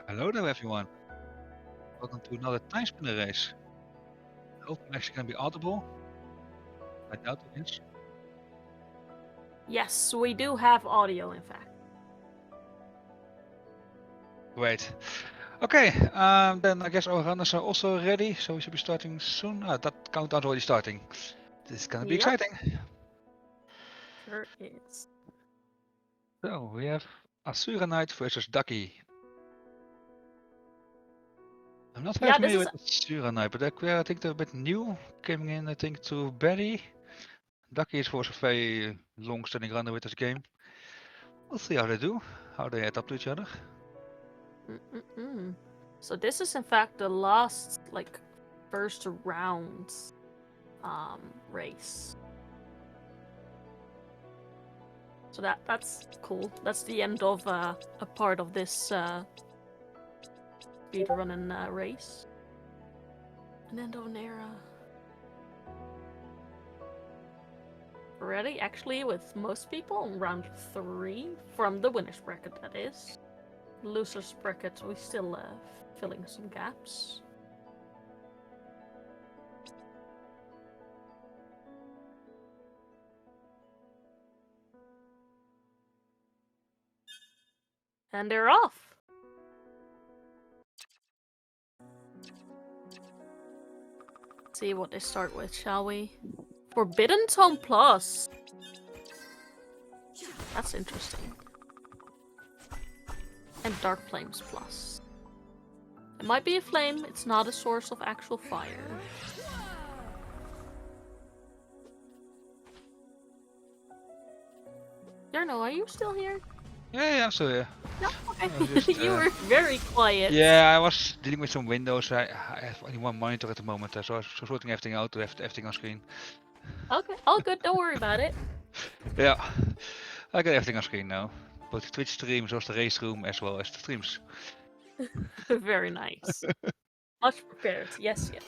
Hello there everyone. Welcome to another Timespinner race. I hope I'm actually going to be audible. I doubt it is. Yes, we do have audio, in fact. Great. Okay, then I guess our runners are also ready, so we should be starting soon. That countdown's already starting. This is going to be Yep. exciting. Sure is. So we have Asura Knight versus Ducky. I'm not very Yeah, familiar with Asura Knight, but I think they're a bit new. Coming in, I think, to Barry. Ducky is, of course, a very long-standing runner with this game. We'll see how they do, how they add up to each other. So this is in fact the last, first round race. So that's cool. That's the end of a part of this speedrunning race. An end of an era. Ready? Actually, with most people, round 3 from the winners bracket, that is. Losers bracket, we still filling some gaps. And they're off. Let's see what they start with, shall we? Forbidden Tome Plus. That's interesting. And Dark Flames Plus. It might be a flame, it's not a source of actual fire. Jarno, are you still here? Yeah, I'm still here. No, okay. Just, you were very quiet. Yeah, I was dealing with some windows. I have only one monitor at the moment, so I was sorting everything out to have everything on screen. Okay, all good, don't worry about it. Yeah, I got everything on screen now. Both the Twitch streams, also the race room, as well as the streams. Very nice. Much prepared, yes. Okay.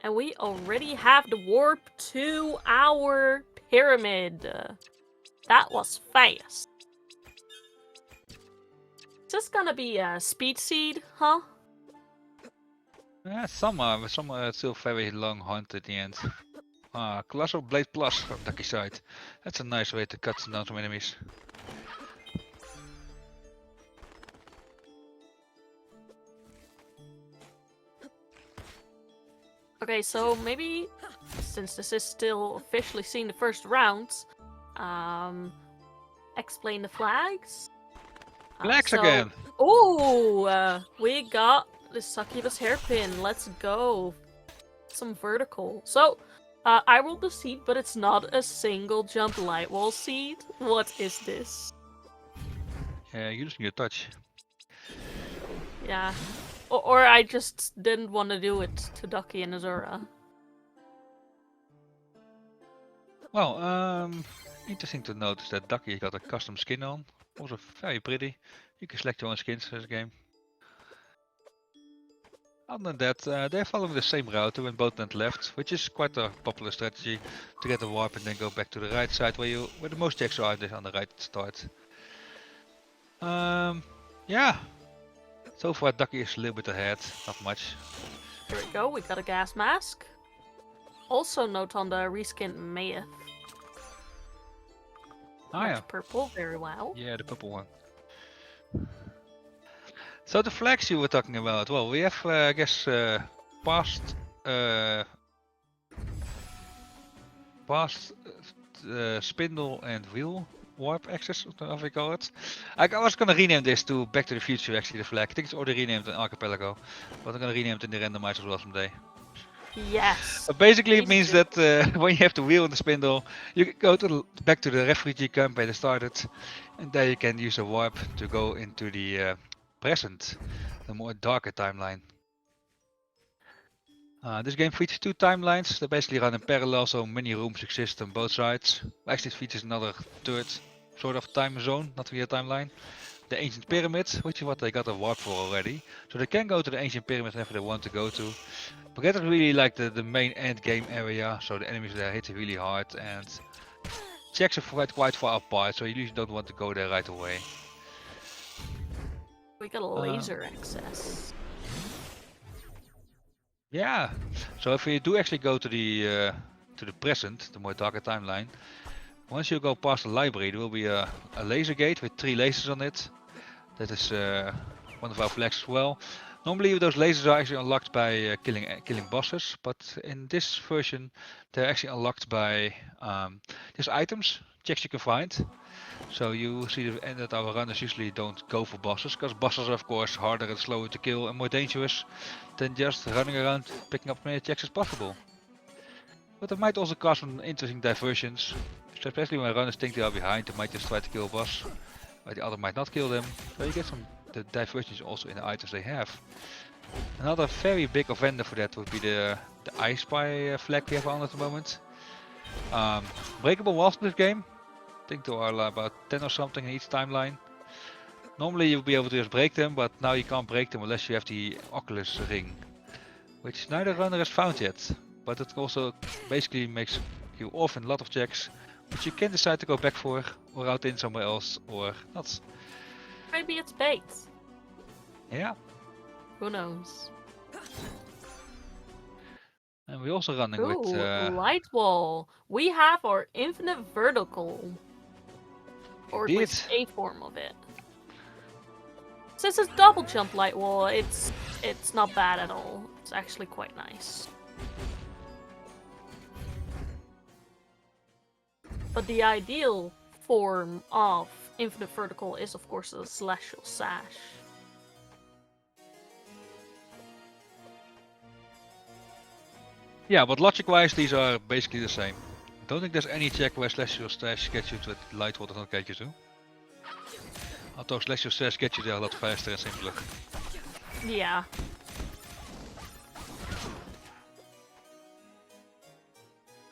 And we already have the warp to our pyramid. That was fast. Is this gonna be a speed seed, huh? Yeah, some are still very long hunt at the end. Colossal Blade Plus from Ducky side. That's a nice way to cut down some enemies. Okay, so maybe, since this is still officially seeing the first round, explain the flags. Flags again! Oh, we got the succubus hairpin. Let's go. Some vertical. So, I rolled the seed, but it's not a single jump light wall seed. What is this? Yeah, you're losing your touch. Yeah. Or I just didn't want to do it to Ducky and Azura. Well, interesting to notice that Ducky got a custom skin on. Also very pretty. You can select your own skins in this game. Other than that, they're following the same route. They went both and left, which is quite a popular strategy to get a warp and then go back to the right side where the most checks are on the right start. Yeah. So far Ducky is a little bit ahead, not much. There we go, we got a gas mask. Also note on the reskin Mayeth. Yeah. Purple, very well. Yeah, the purple one. So the flags you were talking about, well, we have, I guess, past spindle and wheel warp access, whatever we call it. I was gonna rename this to Back to the Future, actually, the flag. I think it's already renamed in Archipelago, but I'm gonna rename it in the randomizer as well someday. Yes. But basically it means that when you have the wheel and the spindle, you can go back to the refugee camp where they started, and there you can use a warp to go into the present, the more darker timeline. This game features 2 timelines. They basically run in parallel, so many rooms exist on both sides. Actually, it features another third sort of time zone, not really a timeline. The ancient pyramid, which is what they got a warp for already. So they can go to the ancient pyramid whenever they want to go to. But that is really like the main end game area, so the enemies there hit really hard and checks are quite far apart, so you usually don't want to go there right away. We got a laser access. Yeah. So if you do actually go to the present, the more darker timeline, once you go past the library, there will be a laser gate with 3 lasers on it. That is one of our flags as well. Normally those lasers are actually unlocked by killing bosses, but in this version they're actually unlocked by there's items, checks you can find. So you see that our runners usually don't go for bosses, because bosses are of course harder and slower to kill and more dangerous than just running around picking up as many checks as possible. But it might also cause some interesting diversions, especially when runners think they are behind, they might just try to kill a boss, but the other might not kill them. So you get some diversions also in the items they have. Another very big offender for that would be the I Spy flag we have on at the moment. Breakable walls in this game. I think there are about 10 or something in each timeline. Normally you'll be able to just break them, but now you can't break them unless you have the Oculus ring, which neither runner has found yet. But it also basically makes you off in a lot of checks, which you can decide to go back for, or route in somewhere else, or not. Maybe it's bait. Yeah. Who knows? And we're also running Ooh, with light wall. We have our infinite vertical. Or at least a form of it. Since it's double jump light wall, it's not bad at all. It's actually quite nice. But the ideal form of infinite vertical is of course a celestial sash. Yeah, but logic-wise these are basically the same. Don't think there's any check where celestial sash gets you to it, light wall does not get you to. Although celestial sash gets you there a lot faster and simpler. Yeah.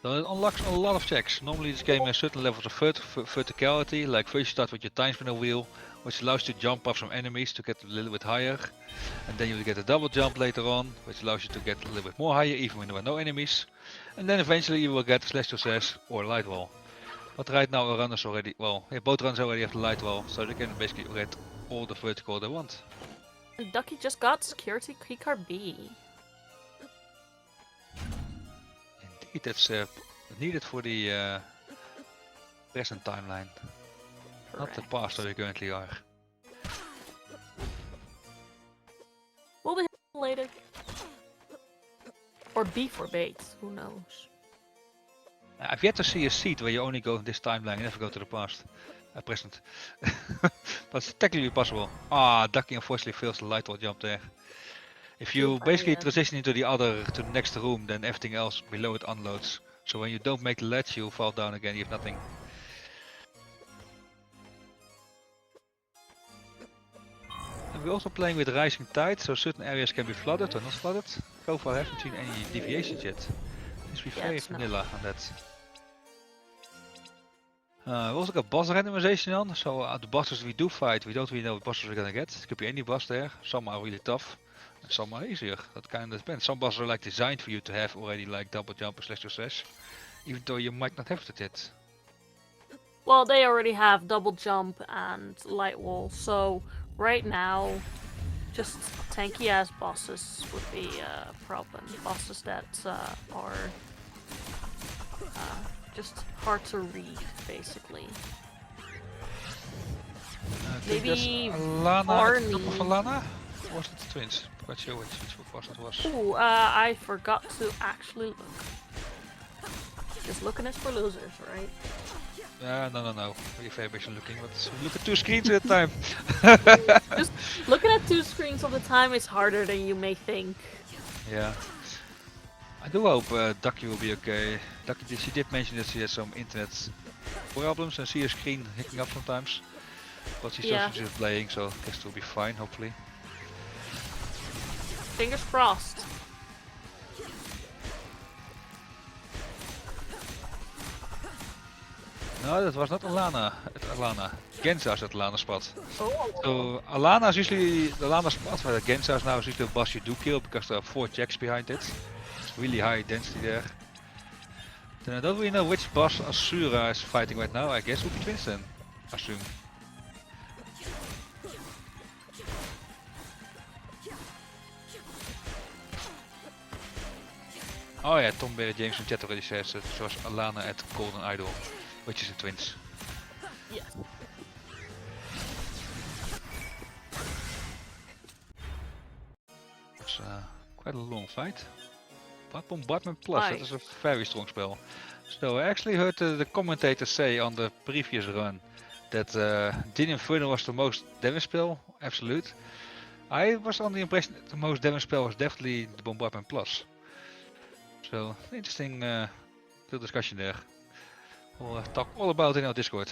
So it unlocks a lot of checks. Normally this game has certain levels of verticality, like first you start with your Timespinner wheel, which allows you to jump off some enemies to get a little bit higher. And then you will get a double jump later on, which allows you to get a little bit more higher even when there are no enemies. And then eventually you will get Celestial Sash or Light Wall. But right now our runners already, well, yeah, both runners already have the Light Wall, so they can basically get all the vertical they want. And Ducky just got security keycard B. Indeed, that's needed for the present timeline. Correct. Not the past where we currently are. We'll be later. Or B for bait, who knows. I've yet to see a seat where you only go in this timeline and never go to the past. Present. But it's technically possible. Ah, Ducky unfortunately fails the light wall jump there. If you basically transition into the next room, then everything else below it unloads. So when you don't make the ledge, you fall down again, you have nothing. And we're also playing with rising tide, so certain areas can be flooded or not flooded. So far I haven't seen any deviations yet. Seems to be very vanilla on that. We also got boss randomization on, so the bosses we do fight, we don't really know what bosses we're gonna get. It could be any boss there. Some are really tough, and some are easier. That kind of depends. Some bosses are like designed for you to have already like double jump or celestial sash, even though you might not have it yet. Well, they already have double jump and light wall, so right now, just tanky ass bosses would be a problem. Bosses that are just hard to read, basically. Maybe Alana, of Alana? Or was it the twins? I'm not sure which boss it was. Ooh, I forgot to actually look. Just looking is for losers, right? No. We're very busy looking, but we look at 2 screens at a time. Just looking at 2 screens all the time is harder than you may think. Yeah. I do hope Ducky will be okay. Ducky, she did mention that she has some internet problems and see her screen hicking up sometimes. But she's still playing, so I guess she'll be fine, hopefully. Fingers crossed. No, that was not Alana at Alana. Genza's at Alana's spot. Oh. So Alana is usually the Alana spot, where Genza's now is usually a boss you do kill because there are 4 checks behind it. It's really high density there. Then I don't really know which boss Asura is fighting right now. I guess it would be Twins then, I assume. Oh yeah, Tom Barry James in chat already says it was Alana at Golden Idol, which is the twins. Yes. It's quite a long fight. But Bombardment Plus, that is a very strong spell. So I actually heard the commentator say on the previous run that Din Inferno was the most damage spell, absolute. I was on the impression that the most damage spell was definitely the Bombardment Plus. So, interesting little discussion there. We'll talk all about it in our Discord.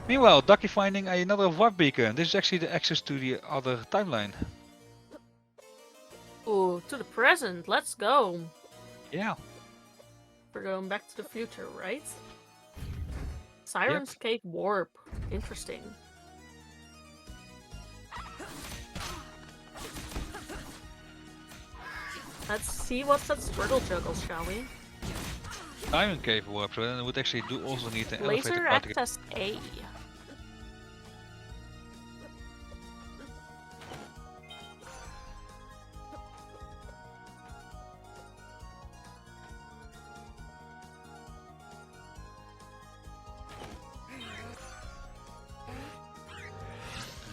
Meanwhile, Ducky finding another warp beacon. This is actually the access to the other timeline. Ooh, to the present. Let's go. Yeah. We're going back to the future, right? Siren's Cave Warp. Interesting. Let's see what's that Squirtle juggles, shall we? Diamond Cave warp, so then it would actually also need an elevator Laser card to get. access A.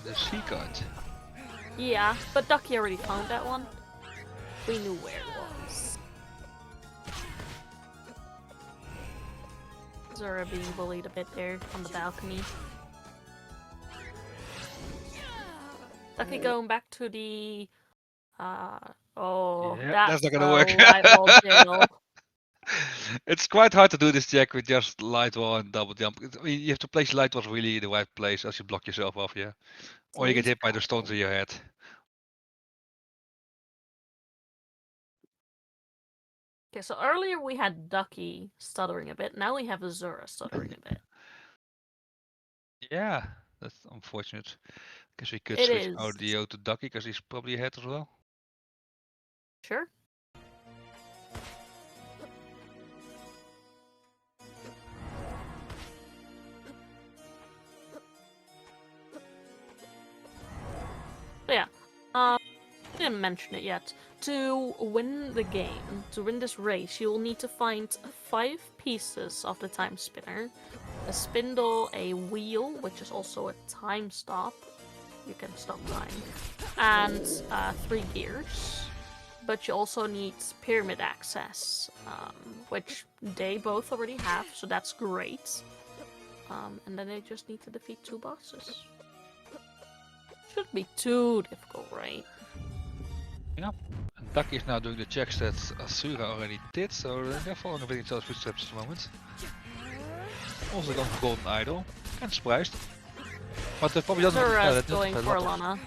The C card. Yeah, but Ducky already found that one. We knew where it was. Zora being bullied a bit there on the balcony. Ducky going back to the oh, Yeah, that's not gonna a work. light wall jail. It's quite hard to do this check with just light wall and double jump. I mean, you have to place light walls really in the right place, else you block yourself off, yeah. Or you get hit by the stones in your head. Okay, so earlier we had Ducky stuttering a bit, now we have Azura stuttering a bit. Yeah, that's unfortunate. Guess we could It switch is. audio to Ducky because he's probably ahead as well. Sure. So yeah, didn't mention it yet. To win the game, to win this race, you will need to find 5 pieces of the time spinner. A spindle, a wheel, which is also a time stop. You can stop time. And 3 gears. But you also need pyramid access, which they both already have, so that's great. And then they just need to defeat 2 bosses. Shouldn't be too difficult, right? Yeah. And Ducky is now doing the checks that Asura already did, so they're following a bit each other's footsteps at the moment. Also going for Golden Idol. Kind of surprised. But they probably doesn't Azura's going for Alana.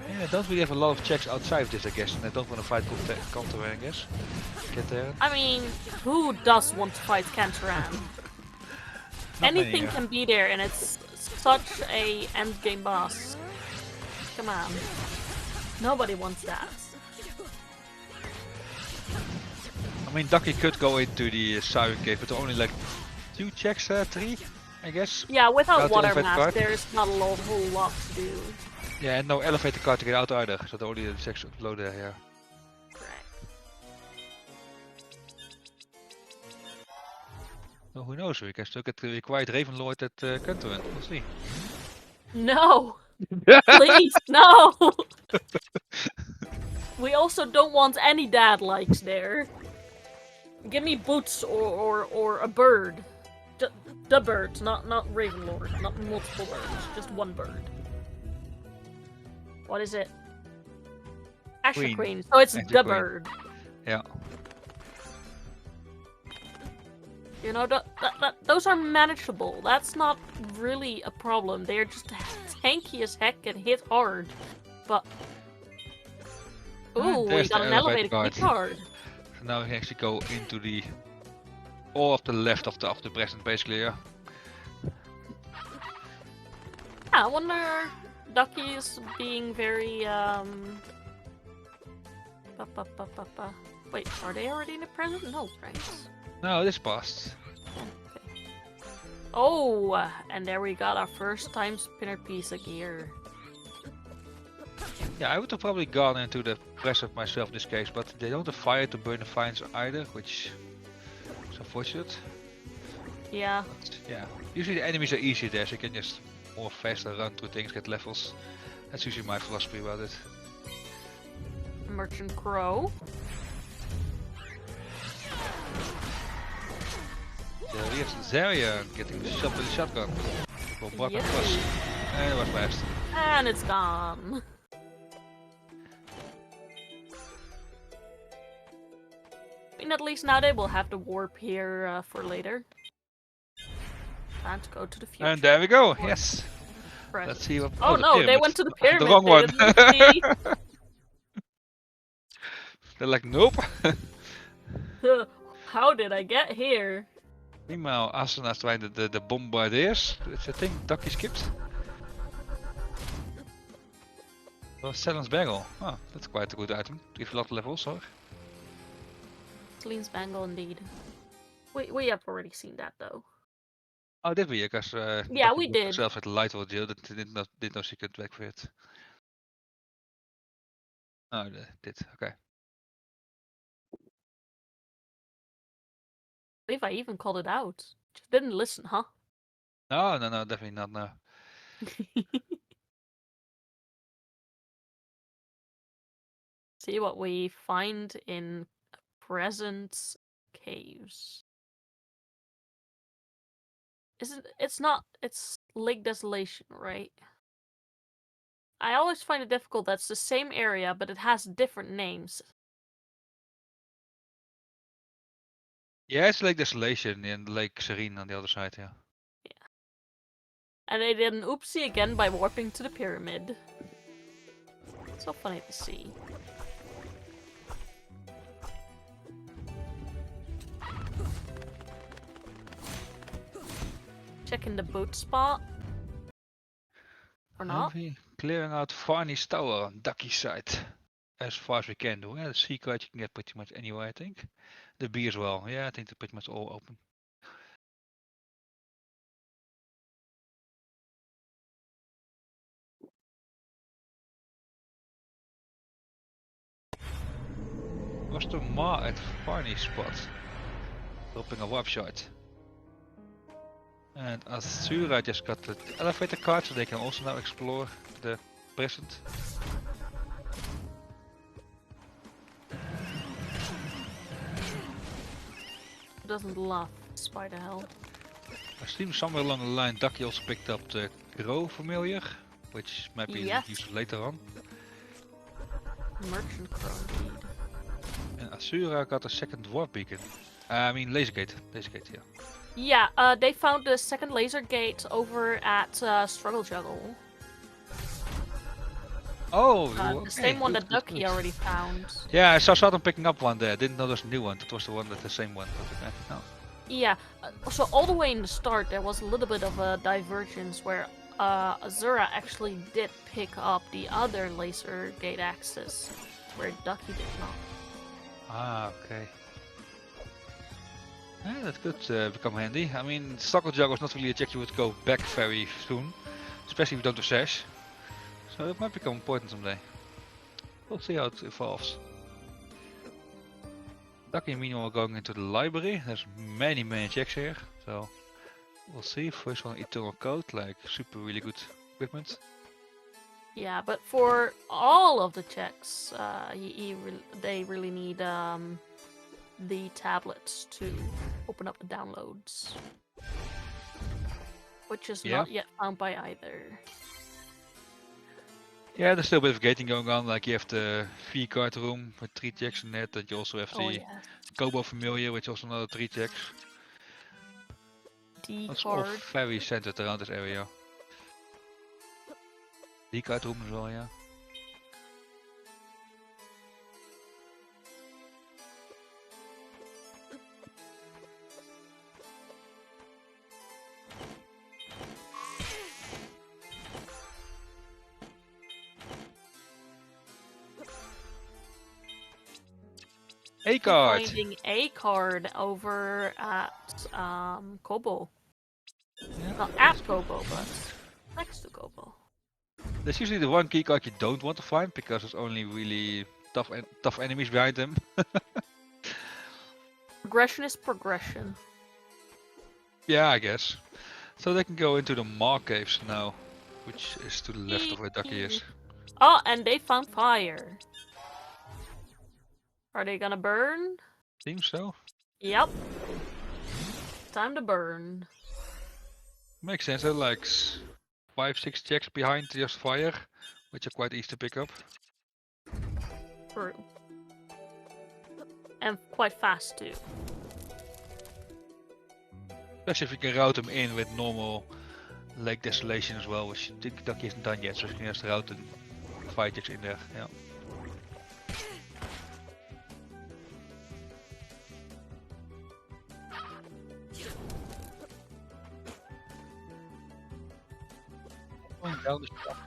Yeah, they don't really have a lot of checks outside of this, I guess, and they don't want to fight Cantoran, I guess. Get there. I mean, who does want to fight Cantoran? Anything can be there, and it's such a endgame boss. Come on. Nobody wants that. I mean, Ducky could go into the Siren Cave, but only like 2 checks, 3, I guess. Yeah, without Without the water elevator mask, card. there's not a whole lot to do. Yeah, and no elevator card to get out either, so the only checks below there, yeah. Well, who knows, we can still get the required Ravenlord at Cantoran, we'll see. No! Please, no! We also don't want any dad likes there. Give me boots or a bird. The bird, not Ravenlord, not multiple birds, just one bird. What is it? Asher Queen. So it's Asher the Queen. bird. Yeah. You know, those are manageable. That's not really a problem. They're just tanky as heck and hit hard. But ooh, we there's got the an elevator card. key card. So now we can actually go into the all of the left of the present, basically, yeah. Yeah, I wonder. Ducky is being very Wait, are they already in the present? No, right? No, this passed. Okay. Oh, and there we got our first time spinner piece of gear. Yeah, I would have probably gone into the present myself in this case, but they don't have fire to burn the vines either, which is unfortunate. Yeah. But yeah, usually the enemies are easier there, so you can just more faster run through things, get levels. That's usually my philosophy about it. Merchant Crow. There he is, Zarya getting shot with a shotgun. Well, button was, and it was fast. And it's gone. I mean, at least now they will have the warp here for later. Time to go to the future. And there we go, yes. Present. Let's see what. Oh the no, they pyramid. went to the pyramid. The wrong They one. didn't see. They're like, nope. How did I get here? Meanwhile, Asana's trying the bombardiers. It's a thing Ducky skipped. Well, Selen's Bagel. Oh, that's quite a good item. Gives a lot of levels, hoor. Clean's Bangle indeed. We have already seen that though. Oh, did we? Because Yeah, Ducky we booked did. herself at the light or deal that did no secret back for it. Oh, they did. Okay. I believe I even called it out. Just didn't listen, huh? No, definitely not. No. See what we find in Present Caves. It's Lake Desolation, right? I always find it difficult that's the same area, but it has different names. Yeah, it's Lake Desolation and Lake Serene on the other side. Yeah. And they did an oopsie again by warping to the pyramid. So funny to see. Checking the boot spot. Or not. Heavy. Clearing out Varney's tower on Ducky's side. As far as we can do. Yeah, the sea card you can get pretty much anywhere, I think. The B as well. Yeah, I think they're pretty much all open. Was the Ma at Varney's spot? Dropping a warp shot. And Azura just got the elevator card, so they can also now explore the present. Doesn't laugh, spider hell. I assume somewhere along the line Ducky also picked up the Crow familiar, which might be used later on. Merchant Crow indeed. And Azura got a second warp beacon. I mean laser gate, yeah. Yeah, they found the second laser gate over at Struggle Juggle. Oh, The okay, same one good, that good, Ducky good. already found. Yeah, I saw them picking up one there. Didn't know there's a new one. That was the one that the same one. Okay. No. Yeah, so all the way in the start there was a little bit of a divergence where Azura actually did pick up the other laser gate access, where Ducky did not. Ah, okay. Yeah, that could become handy. I mean, Struggle Juggle is not really a check you would go back very soon, especially if you don't do Sash. So it might become important someday. We'll see how it evolves. Ducky meanwhile going into the library. There's many checks here, so we'll see. First one, Eternal Code, like super really good equipment. Yeah, but for all of the checks, they really need the tablets to open up the downloads, which is not yet found by either. Yeah, there's still a bit of gating going on. Like you have the V card room with 3 checks in it, and you also have the Kobo familiar, which also another 3 checks. D It's all card. very centered around this area. D card room as well, yeah. A card. Finding a card over at Kobo. Yeah. Not at Kobo, but next to Kobo. That's usually the one keycard you don't want to find because there's only really tough enemies behind them. Progression is progression. Yeah, I guess. So they can go into the Mark Caves now, which is to the left of where Ducky is. Oh, and they found fire. Are they gonna burn? Seems so. Yep. Time to burn. Makes sense. They're like 5-6 checks behind just fire, which are quite easy to pick up. True. And quite fast too. Especially if you can route them in with normal Lake Desolation as well, which Ducky isn't done yet, so you can just route the fire checks in there. Yeah. Going down the shaft.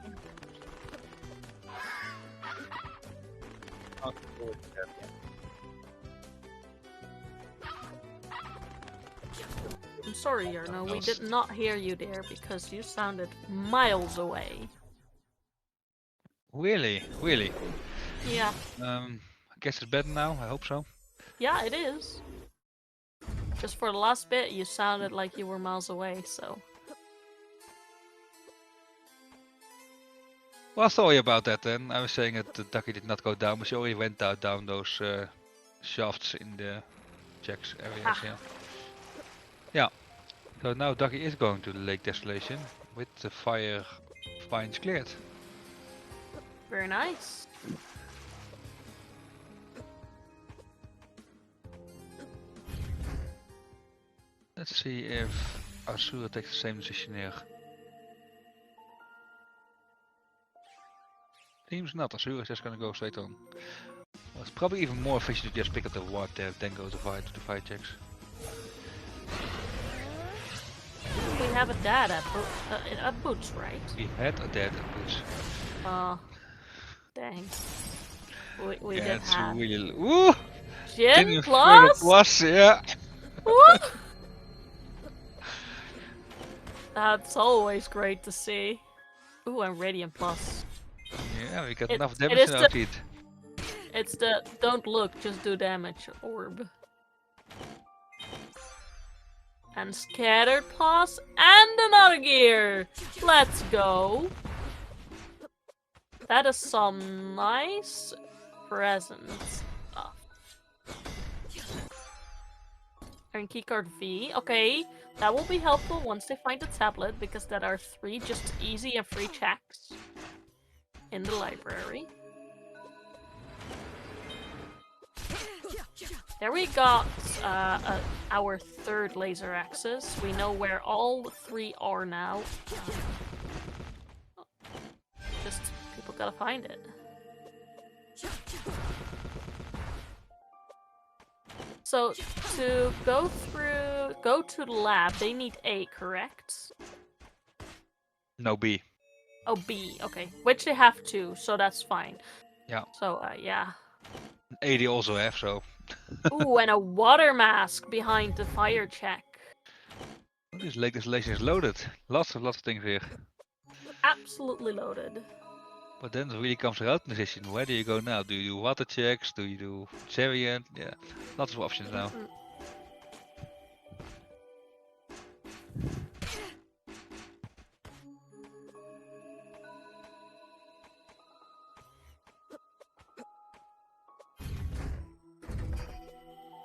I'm sorry, Yerno, we did not hear you there because you sounded miles away. Really? Really? Yeah. I guess it's better now, I hope so. Yeah, it is. Just for the last bit, you sounded like you were miles away, so... Well, sorry about that then. I was saying that the Ducky did not go down, but she already went down those shafts in the checks areas, yeah. Yeah. So now Ducky is going to the Lake Desolation with the fire fines cleared. Very nice. Let's see if Asura takes the same decision here. Seems not. Asura is just gonna go straight on. Well, it's probably even more efficient to just pick up the ward there than go to the fire checks. We have a dad at Boots, right? We had a dead at Boots. Dang. We Yeah, did it's have. really... Woo! Gen plus? Plus, yeah. What? That's always great to see. Ooh, and Radiant plus. Yeah, we got It- enough it damage is in our the- teeth. It's the don't look, just do damage orb. And Scattered plus, and another gear! Let's go! That is some nice presents. And keycard V. Okay, that will be helpful once they find the tablet, because there are 3 just easy and free checks in the library. There we got our 3rd laser axis. We know where all 3 are now. Just people gotta find it. So to go to the lab, they need A, correct? No B. Oh, B, okay. Which they have to, so that's fine. Yeah. So, yeah. A they also have, so... Ooh, and a water mask behind the fire check. This Lake Desolation is loaded. Lots of things here. Absolutely loaded. But then it really comes to routing decision. Where do you go now? Do you do water checks? Do you do chariot? Yeah, lots of options now.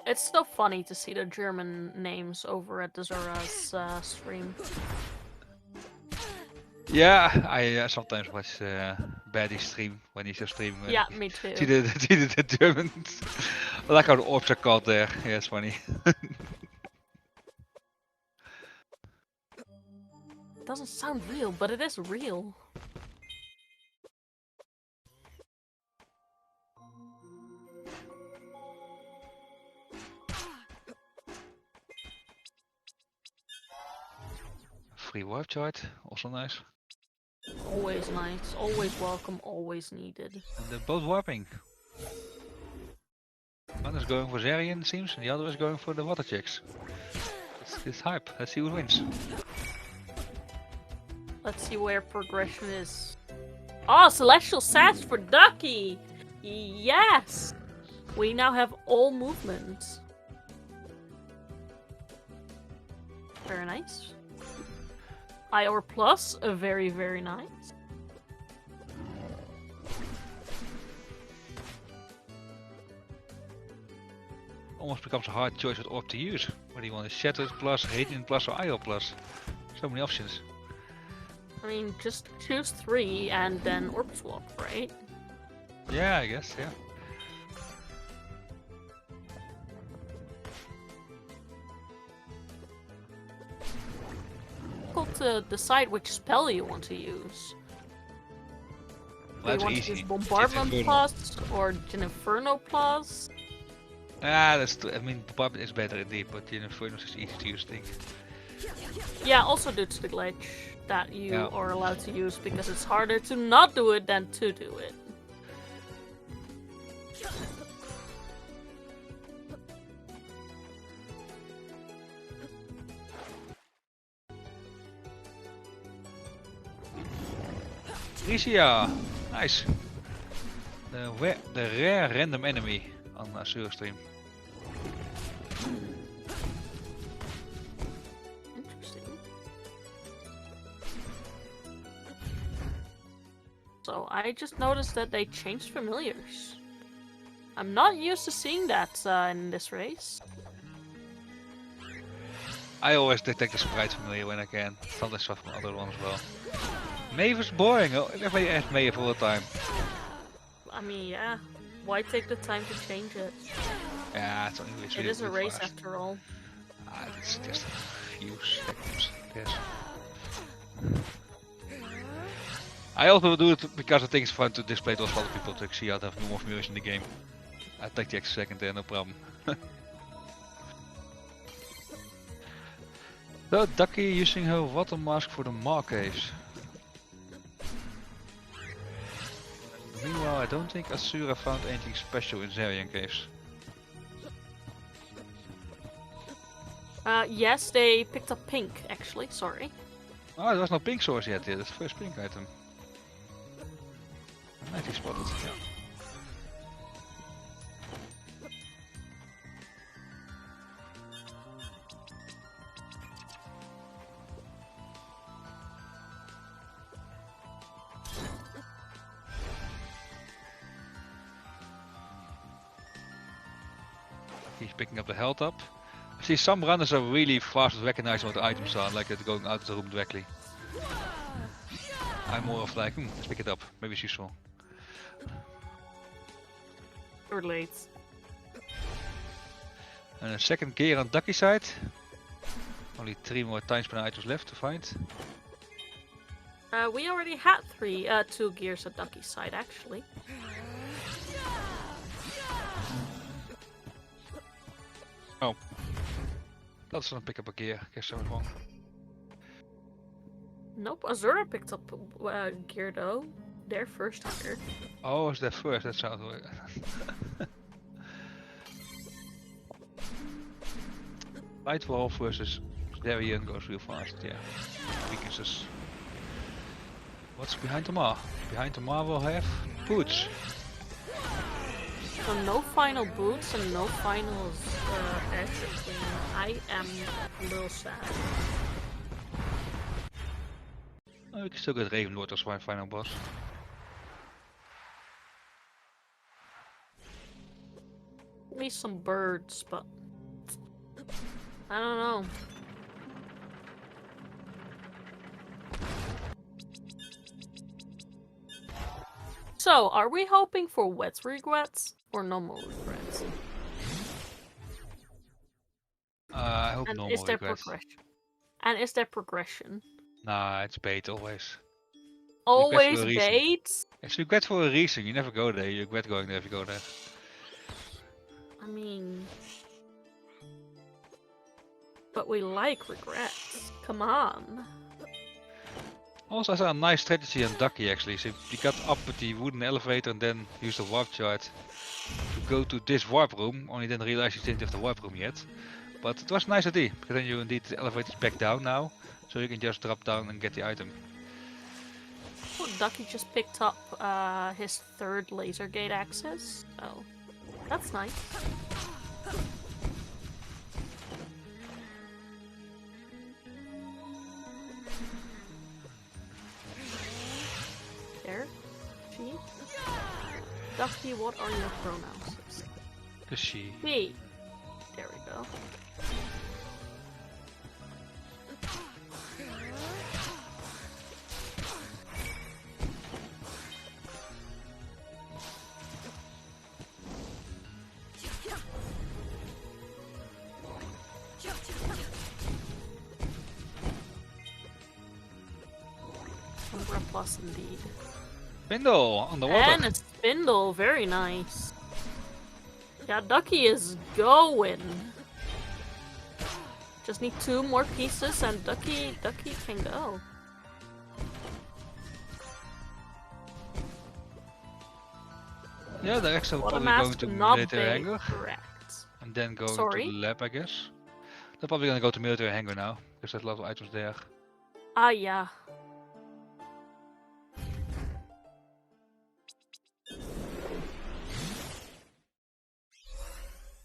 It's so funny to see the German names over at the Zora's stream. Yeah, I sometimes watch Baddy's stream when he's just streaming. Yeah, me too. See the Germans. I like how the orbs are called there. Yeah, it's funny. It doesn't sound real, but it is real. Free warp chart, also nice. Always nice, always welcome, always needed. And they're both warping. One is going for Zerion, it seems, and the other is going for the water checks. It's hype. Let's see who wins. Let's see where progression is. Oh, Celestial Sash for Ducky! Yes! We now have all movements. Very nice. IOR Plus, very, very nice. Almost becomes a hard choice what orb to use. What do you want? Shattered plus, Radiant plus, or IO plus? So many options. I mean, just choose 3 and then orb swap, right? Yeah, I guess, yeah. Difficult to decide which spell you want to use. Do you That's want easy. to use Bombardment Inferno. Plus or Inferno Plus? Ah, I mean, Bombardment is better indeed, but Inferno is easy to use thing. Yeah, also due to the glitch that you Yeah. are allowed to use because it's harder to not do it than to do it. Tricia! Nice! The rare random enemy on Azure stream. Interesting. So I just noticed that they changed familiars. I'm not used to seeing that in this race. I always detect the sprite familiar when I can. Sometimes from other ones as well. Maeve is boring. Oh, I play as Maeve all the time. I mean, yeah. Why take the time to change it? Yeah, it's only It is a race after all. Ah, it's just use. Yes. I also do it because I think it's fun to display those other people to see how to have more familiars in the game. I take the extra second there, no problem. So, Ducky using her water mask for the Maw caves. Meanwhile, I don't think Asura found anything special in Zarian caves. Yes, they picked up pink, actually, sorry. Oh, there was no pink source yet, yeah, that's the first pink item. Nicely spotted, yeah. He's picking up the health up. I see some runners are really fast at recognizing what the items are, like they're going out of the room directly. I'm more of like, let's pick it up, maybe it's useful. Or late. And a second gear on Ducky side. Only 3 more Timespinner items left to find. We already had 2 gears at Ducky's side, actually. Oh. Let's not pick up a gear, guess I was wrong. Nope, Azura picked up gear though. Their first gear. Oh, is that first? That sounds weird. Light wall versus Darian goes real fast, yeah. Weaknesses. What's behind the Maw? Behind the Maw we'll have boots. So no final boots and no finals Asher. I am a little sad. Oh, we can still get Ravenlord as my final boss. At least some birds, but I don't know. So, are we hoping for wet regrets or normal regrets? I hope And normal is there regrets. progression? And is there progression? Nah, it's bait always. Always for a reason. bait? It's regret for a reason, you never go there, you regret going there if you go there. I mean... But we like regrets. Come on. Also, I saw a nice strategy on Ducky actually. So he got up with the wooden elevator and then used the warp chart to go to this warp room. Only then realized he didn't have the warp room yet. But it was a nice idea, because then you indeed the elevator is back down now. So you can just drop down and get the item. Oh, Ducky just picked up his third laser gate access, so that's nice. There, she. Ducky, what are your pronouns? She. Me. There we go. Umbra plus indeed. Spindle on the water. And a spindle, very nice. Yeah, Ducky is going. Just need 2 more pieces and Ducky can go. Yeah, they're actually What a probably going mask to not military big, hangar correct. and then going Sorry? to the lab, I guess. They're probably gonna go to military hangar now because there's a lot of items there. Ah, yeah.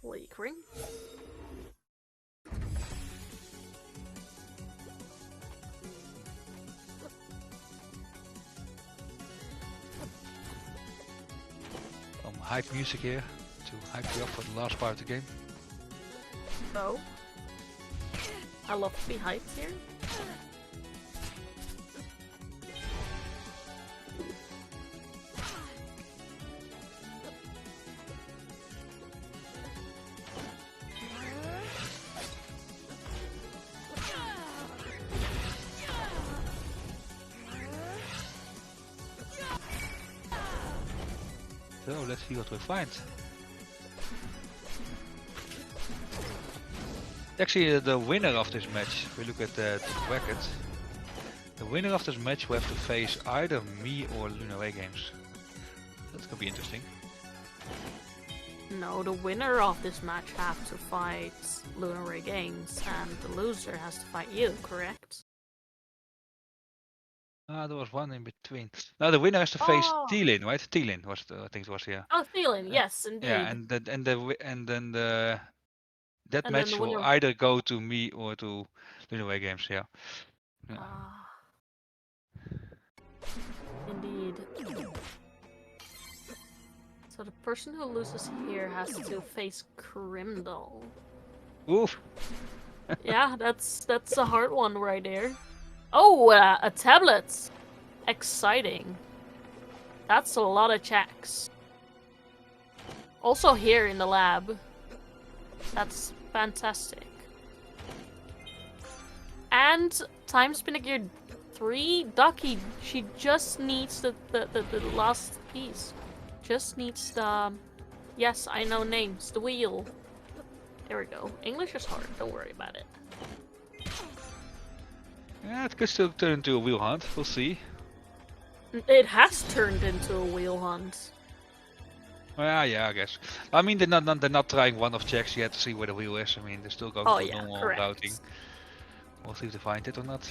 Leak ring. Some hype music here to hype you up for the last part of the game. Oh. I love to be hyped here. So let's see what we find. Actually, the winner of this match, if we look at the bracket, the winner of this match will have to face either me or Lunar Way Games. That's gonna be interesting. No, the winner of this match have to fight Lunar Ray Games, and the loser has to fight you, correct? Ah, there was one in between. Now the winner has to face Oh. Thielin, right? Thielin was I think it was here. Oh, Thielen, yes, indeed. Yeah, and then the that And then match the will winner- either go to me or to Lunar Way Games. Yeah. Yeah. Ah. Indeed. So the person who loses here has to face Crimdal. Oof. Yeah, that's a hard one right there. Oh, a tablet! Exciting. That's a lot of checks. Also here in the lab. That's fantastic. And Timespinner Gear 3, Ducky, she just needs the last piece. Just needs the... Yes, I know names. The wheel. There we go. English is hard, don't worry about it. Yeah, it could still turn into a wheel hunt. We'll see. It has turned into a wheel hunt. Well, yeah, I guess. I mean, they're not trying one-off checks yet to see where the wheel is. I mean, they're still going Oh for yeah, normal correct. routing. We'll see if they find it or not.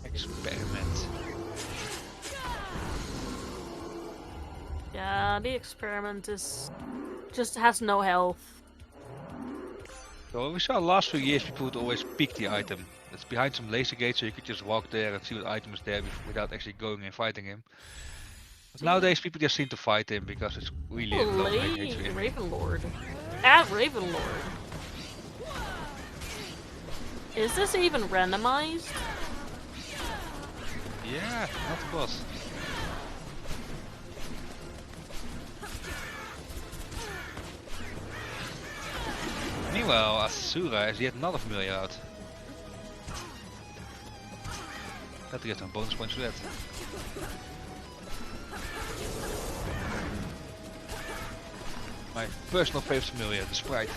Experiment. Yeah, the experiment is... just has no health. So we saw last few years people would always pick the item. It's behind some laser gate, so you could just walk there and see what item is there without actually going and fighting him. But nowadays people just seem to fight him because it's really low Lady HP. Ravenlord. At Ravenlord. Is this even randomized? Yeah, not the boss. Meanwhile, Asura is yet another familiar out. Got to get some bonus points for that. My personal favorite familiar, the Sprite.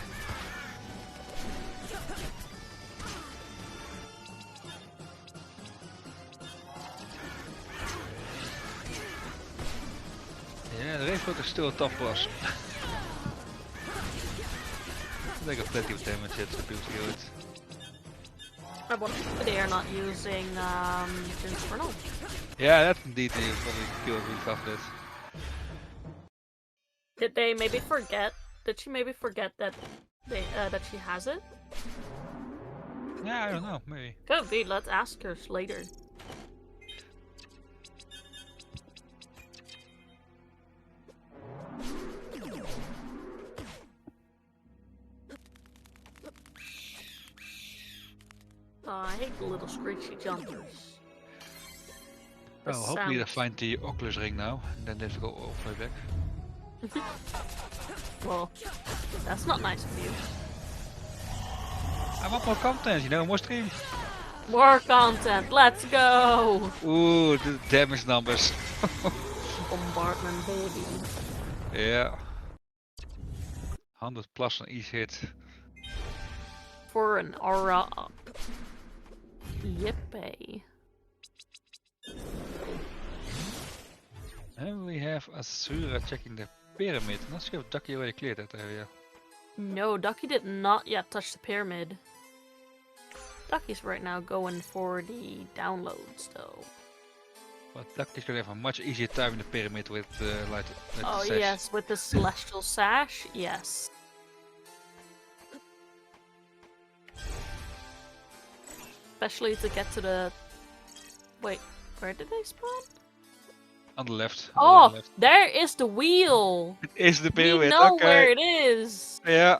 Frankfurt is still a tough boss. They got plenty of damage yet to be able to kill it. I wonder if they are not using Infernal. Yeah, that's indeed the probably kill it really fast with. Did they maybe forget? Did she maybe forget that that she has it? Yeah, I don't know, maybe. Could be. Let's ask her later. Oh, I hate the little screechy jumpers. The Oh, hopefully they sound. find the Oculus ring now, and then they have to go all the way back. Well, that's not nice of you. I want more content, you know, more stream. More content, let's go! Ooh, the damage numbers. Bombardment, baby. Yeah. 100 plus on each hit. For an aura up. Yippee. And we have Asura checking the pyramid. I'm not sure if Ducky already cleared that area. No, Ducky did not yet touch the pyramid. Ducky's right now going for the downloads, though. But Ducky's gonna have a much easier time in the pyramid with light. Oh sash. yes, with the celestial sash, yes. Especially to get to the... Wait, where did they spawn? On the left. Oh, On the left. there is the wheel! It is the pyramid. We know okay. where it is! Yeah.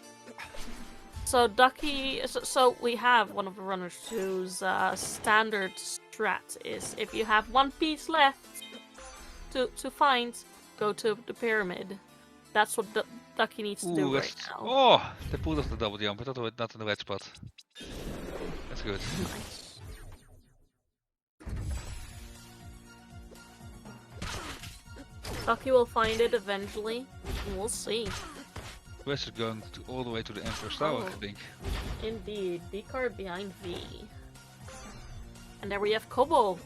So Ducky, so we have one of the runners whose standard strat is if you have one piece left to find, go to the pyramid. That's what Ducky needs to do right now. Oh, they pulled off the double jump. I thought it was not in the right spot. That's good. Nice. Ducky will find it eventually, and we'll see. Quest is going all the way to the Emperor's Tower, I think. Indeed, B card behind V. And there we have Kobo.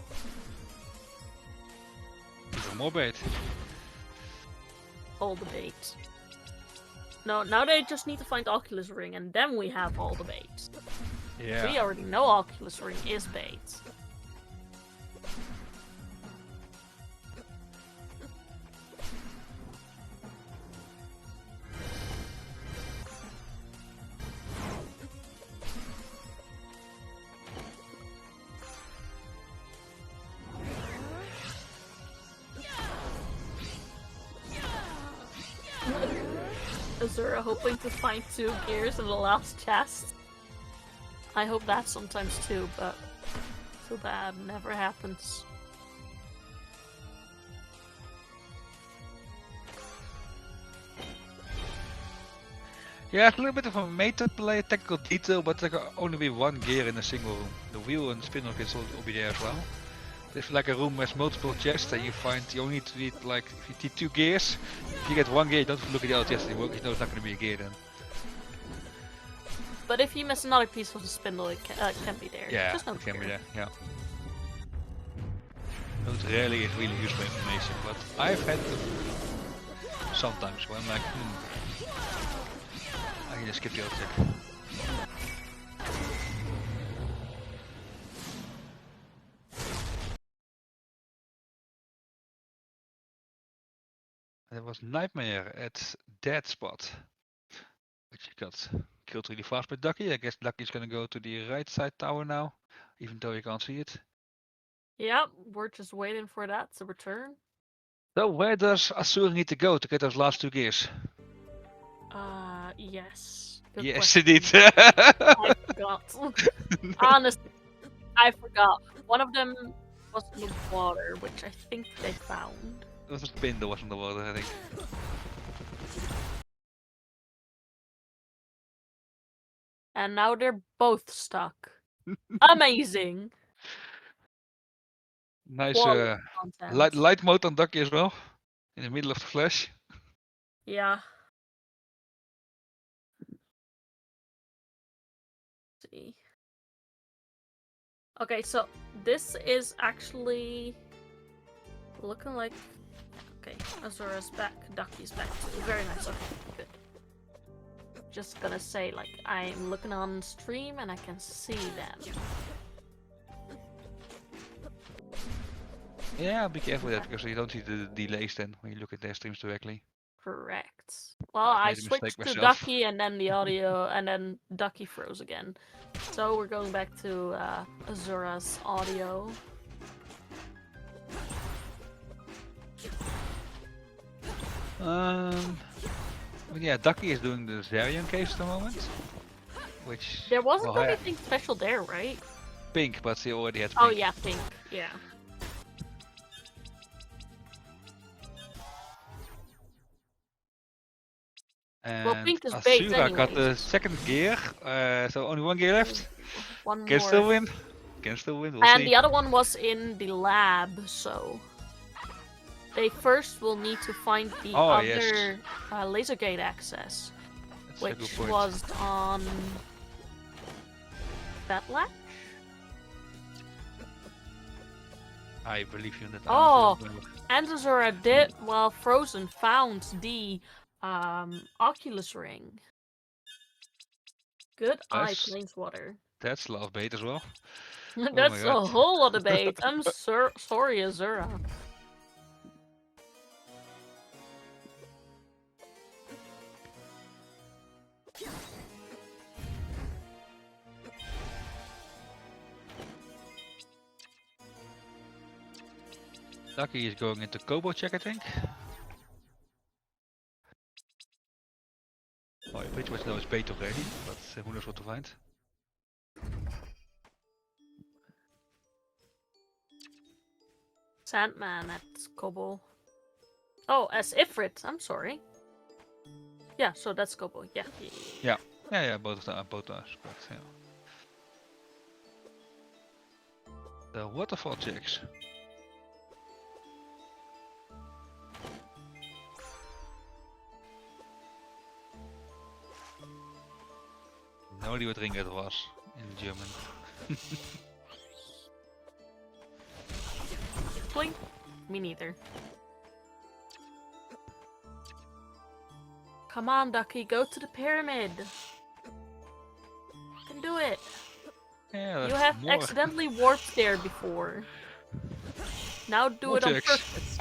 Even more bait. All the bait. No, now they just need to find Oculus Ring, and then we have all the bait. Yeah. We already know Oculus Ring is bait. Azura hoping to find 2 gears in the last chest. I hope that sometimes too, but too bad, never happens. Yeah, it's a little bit of a meta play, technical detail, but there can only be 1 gear in a single room. The wheel and spin can still be there as well. If like a room has multiple chests, and you only need to need like if you need 2 gears. If you get 1 gear, you don't have to look at the other chest anymore because you know it's not going to be a gear then. But if you miss another piece of the spindle, it can be there. Yeah, Just no it can be gear. there. Yeah. It rarely is really useful information, but I've had them sometimes when I'm like, I can just skip the other check. There was Nightmare at that spot, which got killed really fast by Ducky. I guess Ducky's gonna go to the right side tower now, even though you can't see it. Yep, we're just waiting for that to return. So where does Asura need to go to get those last 2 gears? Yes. Good Yes, question. indeed. I forgot. Honestly, I forgot. One of them was in the water, which I think they found. It was a spin that was in the water, I think. And now they're both stuck. Amazing. Nice Quality content. light mode on Ducky as well, in the middle of the flash. Yeah. Let's see. Okay, so this is actually looking like Okay, Azura's back, Ducky's back too. Very nice, okay, good. Just gonna say, like, I'm looking on stream and I can see them. Yeah, be careful with that because you don't see the delays then when you look at their streams directly. Correct. Well, I've I made a mistake switched to myself. Ducky and then the audio, and then Ducky froze again. So we're going back to Azura's audio. But yeah, Ducky is doing the Zerion case at the moment. Which... There wasn't well, anything special there, right? pink, but he already had pink. Oh yeah, pink, yeah. And Well, pink is bait Asura got anyways. the second gear, so only one gear left. One Can more. still win. Can still win, we'll And see. the other one was in the lab, so they first will need to find the other laser gate access, That's a good which point. was on that latch. I believe you in that Oh, answer. and Azura did, while frozen, found the Oculus ring. Good eye, That's- Planeswater. That's love bait as well. That's a God. whole lot of bait. I'm sorry, Azura. Ducky is going into Kobo check, I think. Oh, you pretty much know it's bait already, but who knows what to find. Sandman at Kobo. Oh, as Ifrit. I'm sorry. Yeah, so that's Kobo. Yeah. Yeah, both of them are both nice, but yeah. The waterfall checks. No idea what ring it was in German. Blink. Me neither. Come on, Ducky, go to the pyramid. You can do it. Yeah, You have more. accidentally warped there before. Now do More it on checks. purpose.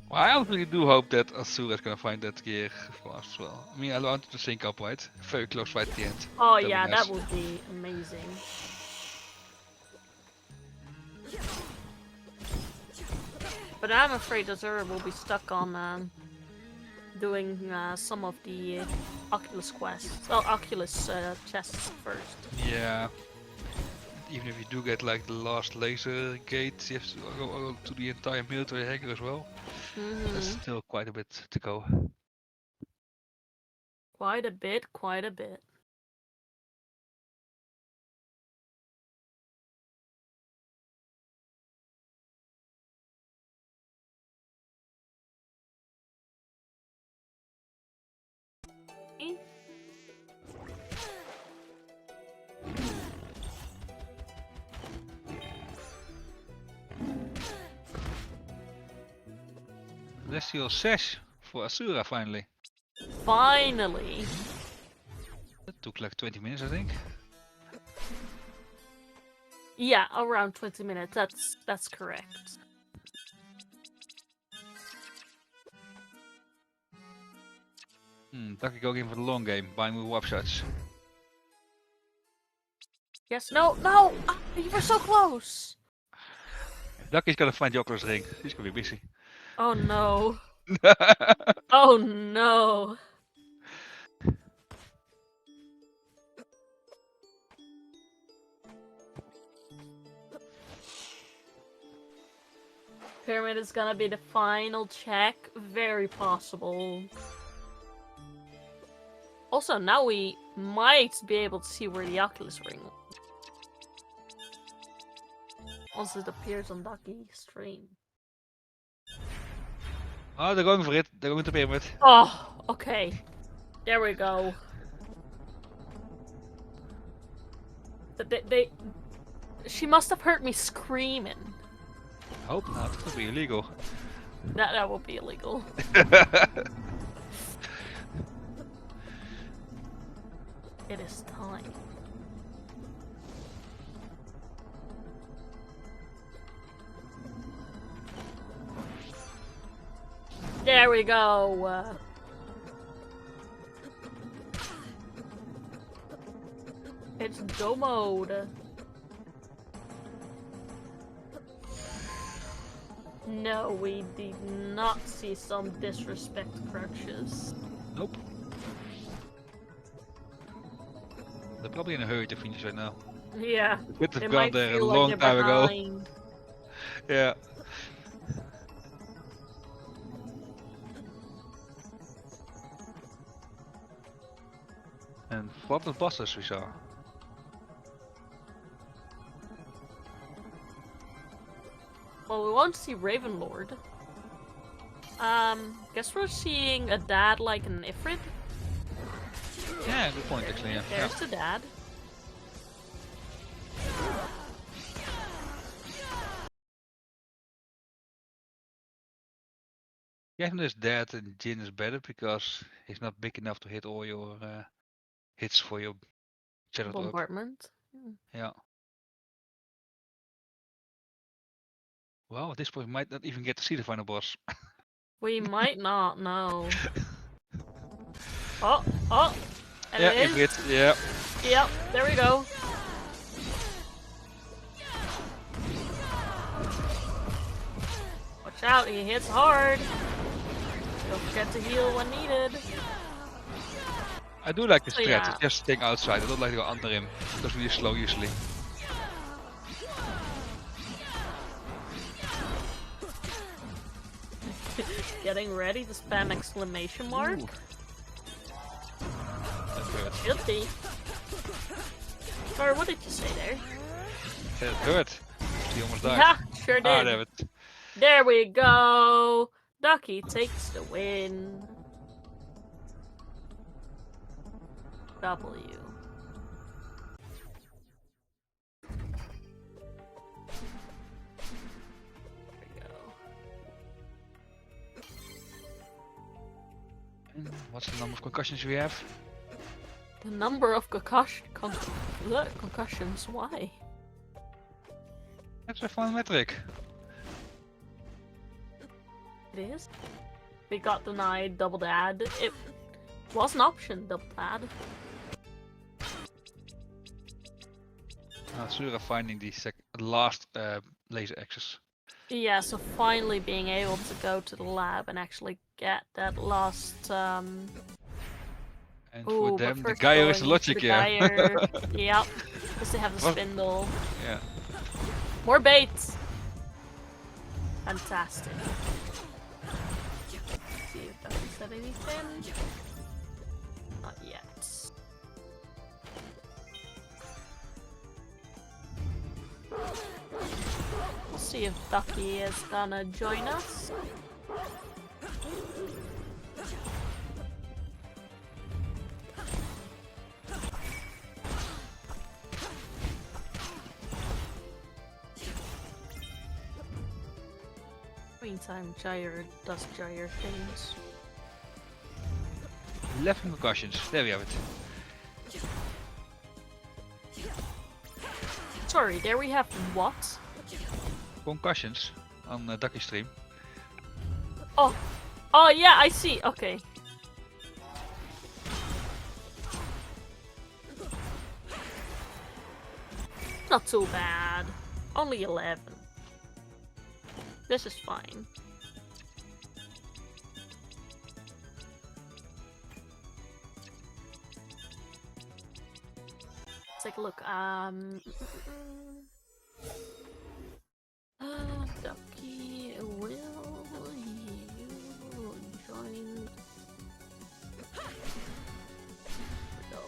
Well, I honestly do hope that Asura is gonna find that gear fast as well. I mean, I wanted to sync up, right? Very close right at the end. Oh That'd be yeah, nice. that would be amazing. But I'm afraid Azura will be stuck on doing some of the Oculus quests. Well, Oculus chests first. Yeah. Even if you do get like the last laser gate, you have to go to the entire military hacker as well. That's still quite a bit to go. Quite a bit, quite a bit. Celestial Sash for Asura finally. Finally! That took like 20 minutes, I think. Yeah, around 20 minutes. That's correct. Ducky going in for the long game, buying with warp shots. Yes, no, no! Ah, you were so close! Ducky's gonna find the Oculus ring. He's gonna be busy. Oh no. Oh no. Pyramid is gonna be the final check. Very possible. Also, now we might be able to see where the Oculus ring is. Once it appears on Ducky's stream. Oh, they're going for it. They're going to pyramid. Oh, okay. There we go. She must have heard me screaming. Hope not. That would be illegal. That would be illegal. It is time. There we go. It's go mode. No, we did not see some disrespect crutches. Nope. They're probably in a hurry to finish right now. Yeah. Could have They gone might there a feel long like they're time ago. behind. Yeah. And what the bosses we saw? Well, we won't see Ravenlord. Guess we're seeing a dad like an Ifrit. Yeah, good point actually. Yeah. There's the dad. Getting this dead and Jin is better because he's not big enough to hit all your hits for your Shadow Orb. Bombardment. Yeah. Well, at this point we might not even get to see the final boss. We might not know. Oh, and Yeah, it is. Ifrit, yeah. Yep, there we go. Watch out, he hits hard. Don't forget to heal when needed. I do like the So strat, yeah. it's just staying outside. I don't like to go under him. It goes really slow usually. Getting ready to spam exclamation mark. Ooh. That hurt. Should be. Sorry, what did you say there? That hurt. He almost died. Yeah, sure Ah, did. damn it. There we go. Ducky takes the win. W. There we go. And what's the number of concussions we have? The number of concussions, why? That's a fun metric. It is? We got denied double dad. It was an option, double dad. Sura finding the last laser axis. Yeah, so finally being able to go to the lab and actually get that last And ooh, for but them, the first Gaia is going the into logic, the yeah. Gaia. Yep, because they have the What? spindle. Yeah. More baits! Fantastic. Let's see if that said anything. Not yet. We'll see if Ducky is gonna join us. Meantime, Gyre does Gyre things. 11 concussions. There we have it. Sorry, there we have what? Concussions on Ducky stream. Oh, yeah, I see. Okay. Not too bad. Only 11. This is fine. Let's take a look. Ducky, will you join? Go.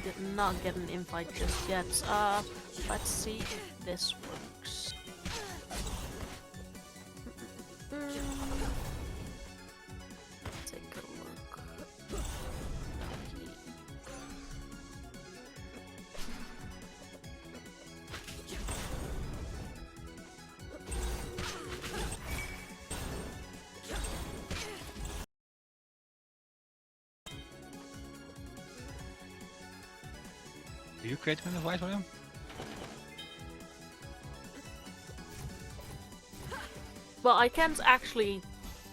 did not get an invite just yet. Let's see if this works. Take a look. Do you create an invite for him? Well, I can't actually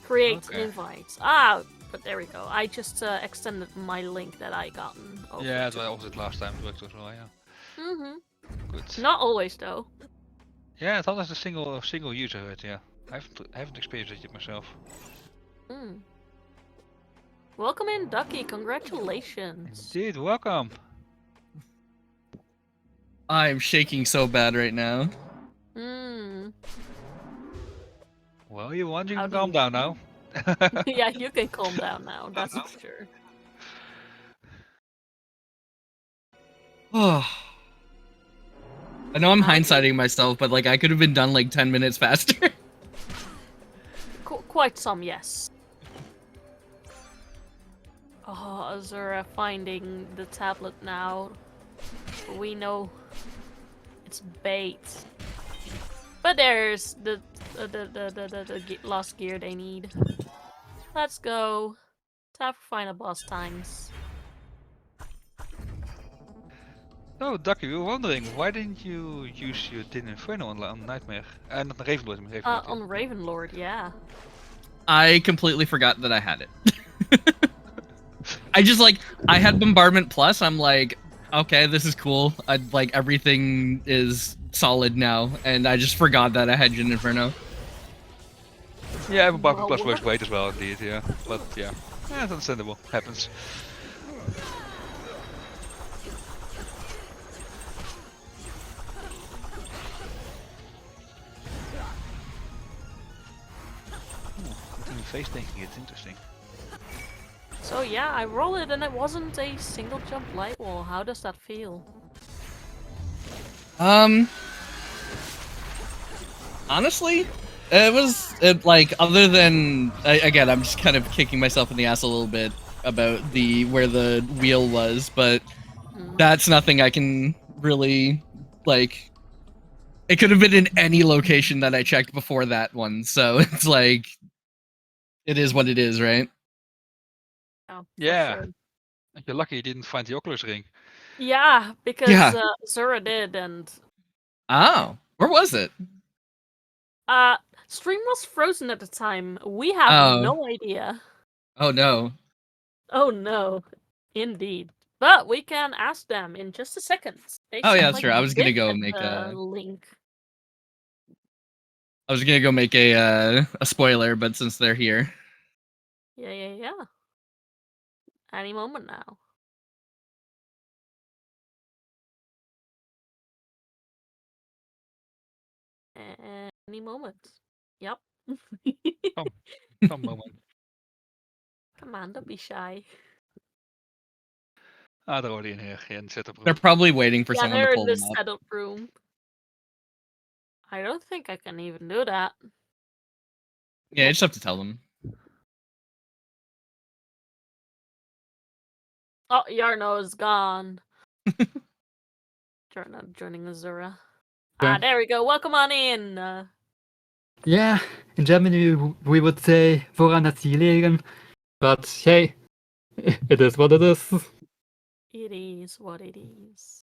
create Okay. invites. Ah, but there we go. I just extended my link that I gotten. Over Yeah, to- that was it last time. It worked as well. Yeah. Good. Not always though. Yeah, I thought it was a single user hurt. Yeah, I haven't experienced it yet myself. Mm. Welcome in, Ducky. Congratulations. Indeed, welcome. I'm shaking so bad right now. Hmm. Well, you want you How can do calm you- down now. Yeah, you can calm down now. That's for sure. Oh. I know I'm How do you- hindsighting myself, but like I could have been done like 10 minutes faster. Quite some, yes. Oh, Azura finding the tablet now. We know it's bait. But there's the lost gear they need. Let's go. Time for final boss times. Oh, Ducky, we were wondering why didn't you use your Din Inferno on Nightmare? Not the Ravenlord, I mean Ravenlord. On Ravenlord, yeah. I completely forgot that I had it. I had Bombardment Plus. I'm like, okay, this is cool. Everything is solid now, and I just forgot that I had Jin Inferno. Yeah, Bombardment Well, Plus works great as well, indeed. Yeah, but yeah, it's understandable. Happens. Face tanking, it's interesting. So yeah, I rolled it and it wasn't a single jump light wall. How does that feel? Honestly, other than again, I'm just kind of kicking myself in the ass a little bit about where the wheel was, but that's nothing I can really like. It could have been in any location that I checked before that one, so it's like it is what it is, right? Oh, Yeah, sure. you're lucky you didn't find the Oculus ring. Yeah, because Yeah. Zura did, and Oh, where was it? stream was frozen at the time. We have Oh. no idea. Oh no. Oh no, indeed. But we can ask them in just a second. They Oh, yeah, seem that's like true. I they was gonna did go get make the a- link. I was gonna go make a spoiler, but since they're here, Yeah. Any moment now. Any moment. Yep. Some moment. Come on, don't be shy. Ah, they're already in here. Yeah, in the setup room. they're probably waiting for Yeah, someone they're to in pull the them up. setup room. I don't think I can even do that. Yeah, you just have to tell them. Oh, Yarno is gone. Joining Azura. Yeah. Ah, there we go. Welcome on in. Yeah, in Germany we would say woran hat sie gelegen? But hey, it is what it is. It is what it is.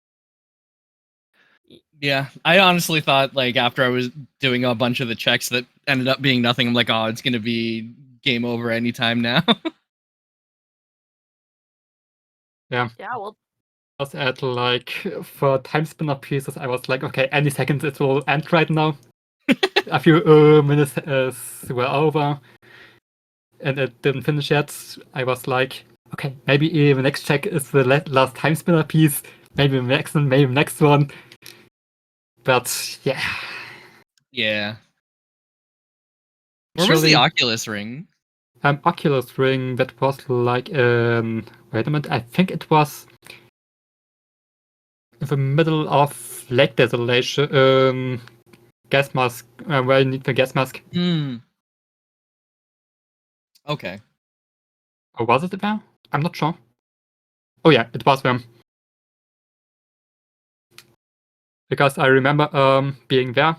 Yeah, I honestly thought like after I was doing a bunch of the checks that ended up being nothing, I'm like, oh, it's gonna be game over anytime now. Yeah, Yeah, well, I was at like for Timespinner pieces, I was like, okay, any second it will end right now. A few minutes were over, and it didn't finish yet. I was like, okay, maybe the next check is the last Timespinner piece. Maybe the next one, maybe the next one. But yeah. Yeah. Where was the Surely- Oculus ring? Oculus Ring that was like wait a minute, I think it was the middle of Lake Desolation, gas mask, where you need the gas mask. Okay. Or was it there? I'm not sure. Oh yeah, it was there. Because I remember being there,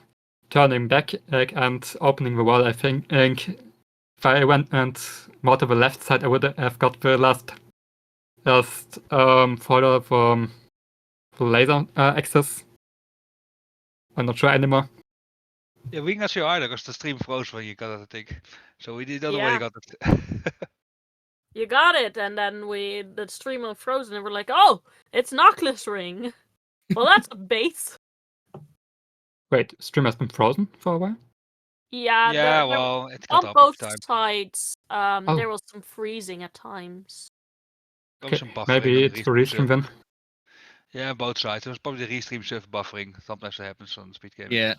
turning back and opening the wall. I think if I went and more to the left side, I would have got the last photo from the laser access. I'm not sure anymore. Yeah, we not sure either because the stream froze when you got it, I think. So we don't know where you Yeah. got it. You got it, and then the stream unfrozen, and we're like, oh, it's Knockless Ring. Well, that's a base. Wait, stream has been frozen for a while? Yeah, Yeah, well, it got on up both every time. sides, Oh. there was some freezing at times. There was Okay, some buffering maybe on the it's the restream then. Yeah, both sides. It was probably the restream server buffering. Sometimes that happens on speed gaming. Yeah,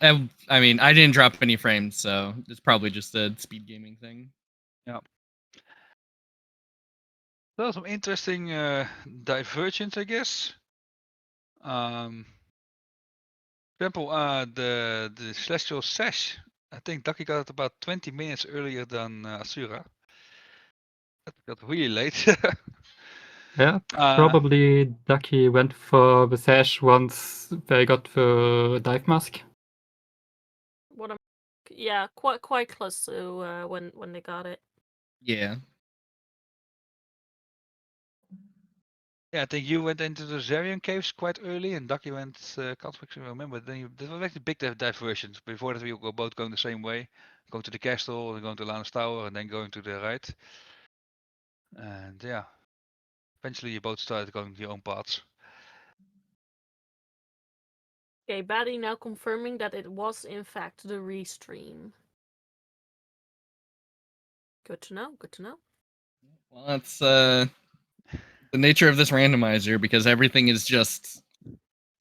I mean, I didn't drop any frames, so it's probably just a speed gaming thing. Yeah. So some interesting divergence, I guess. For example, the Celestial Sash. I think Ducky got it about 20 minutes earlier than Asura. That got really late. Yeah, probably Ducky went for the sash once they got the dive mask. Yeah, quite close to when they got it. Yeah. Yeah, I think you went into the Zarian caves quite early, and Ducky went. Can't remember. Then there was actually big diversions. Before that, we were both going the same way, going to the castle, and going to Lannis Tower, and then going to the right. And yeah, eventually you both started going your own paths. Okay, Batty now confirming that it was in fact the restream. Good to know. Good to know. Well, that's the nature of this randomizer, because everything is just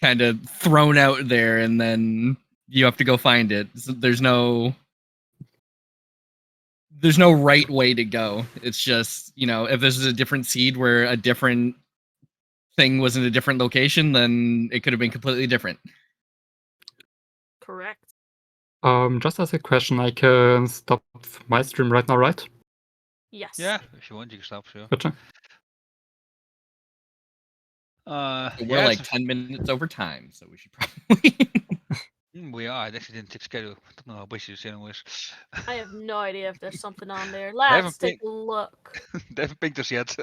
kind of thrown out there, and then you have to go find it. So there's no right way to go. It's just, if this is a different seed where a different thing was in a different location, then it could have been completely different. Correct. Just as a question, I can stop my stream right now, right? Yes. Yeah, if you want, you can stop, sure. Gotcha. We're like 10 minutes over time, so we should probably. We are. I actually didn't check schedule. I don't know how busy the channel is. I have no idea if there's something on there. Let's take a look. They haven't pinged us yet.